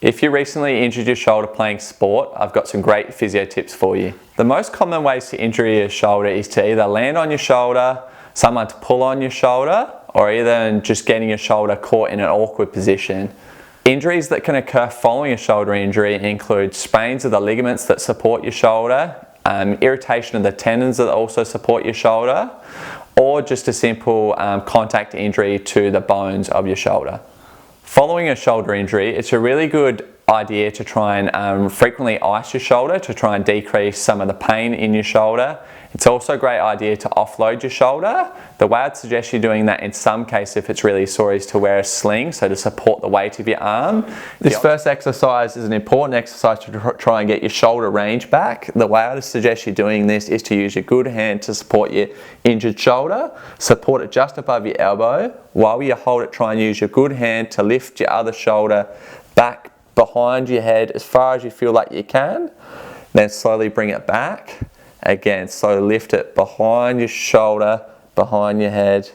If you recently injured your shoulder playing sport, I've got some great physio tips for you. The most common ways to injure your shoulder is to either land on your shoulder, someone to pull on your shoulder, or either just getting your shoulder caught in an awkward position. Injuries that can occur following a shoulder injury include sprains of the ligaments that support your shoulder, irritation of the tendons that also support your shoulder, or just a simple contact injury to the bones of your shoulder. Following a shoulder injury, it's a really good idea to try and frequently ice your shoulder to try and decrease some of the pain in your shoulder. It's also a great idea to offload your shoulder. The way I'd suggest you doing that in some cases if it's really sore is to wear a sling, so to support the weight of your arm. This first exercise is an important exercise to try and get your shoulder range back. The way I'd suggest you doing this is to use your good hand to support your injured shoulder. Support it just above your elbow. While you hold it, try and use your good hand to lift your other shoulder back behind your head as far as you feel like you can. Then slowly bring it back. Again, slowly lift it behind your shoulder, behind your head,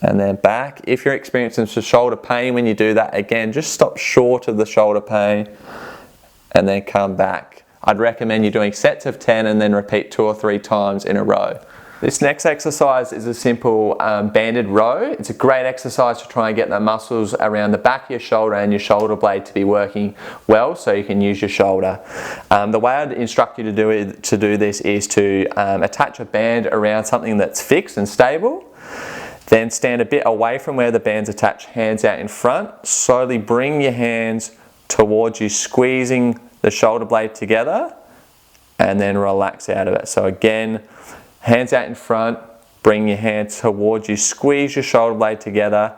and then back. If you're experiencing some shoulder pain when you do that, again, just stop short of the shoulder pain and then come back. I'd recommend you doing sets of 10 and then repeat 2 or 3 times in a row. This next exercise is a simple banded row. It's a great exercise to try and get the muscles around the back of your shoulder and your shoulder blade to be working well so you can use your shoulder. The way I'd instruct you to do this is to attach a band around something that's fixed and stable. Then stand a bit away from where the band's attached, hands out in front. Slowly bring your hands towards you, squeezing the shoulder blade together, and then relax out of it. So again, hands out in front, bring your hands towards you, squeeze your shoulder blade together,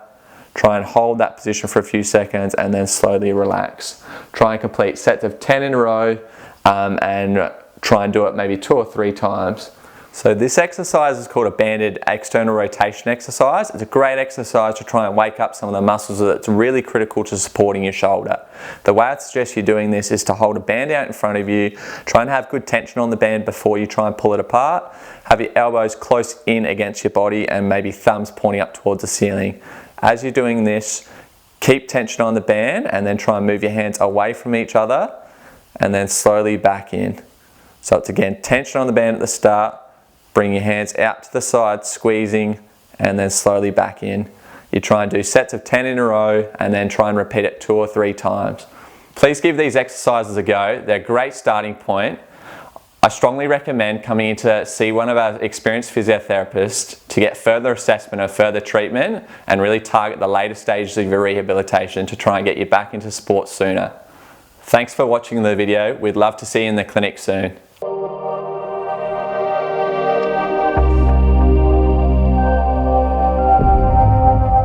try and hold that position for a few seconds and then slowly relax. Try and complete sets of 10 in a row and try and do it maybe 2 or 3 times. So this exercise is called a banded external rotation exercise. It's a great exercise to try and wake up some of the muscles that's really critical to supporting your shoulder. The way I'd suggest you doing this is to hold a band out in front of you, try and have good tension on the band before you try and pull it apart. Have your elbows close in against your body and maybe thumbs pointing up towards the ceiling. As you're doing this, keep tension on the band and then try and move your hands away from each other and then slowly back in. So it's again tension on the band at the start, bring your hands out to the side, squeezing, and then slowly back in. You try and do sets of 10 in a row and then try and repeat it 2 or 3 times. Please give these exercises a go. They're a great starting point. I strongly recommend coming in to see one of our experienced physiotherapists to get further assessment or further treatment and really target the later stages of your rehabilitation to try and get you back into sport sooner. Thanks for watching the video. We'd love to see you in the clinic soon.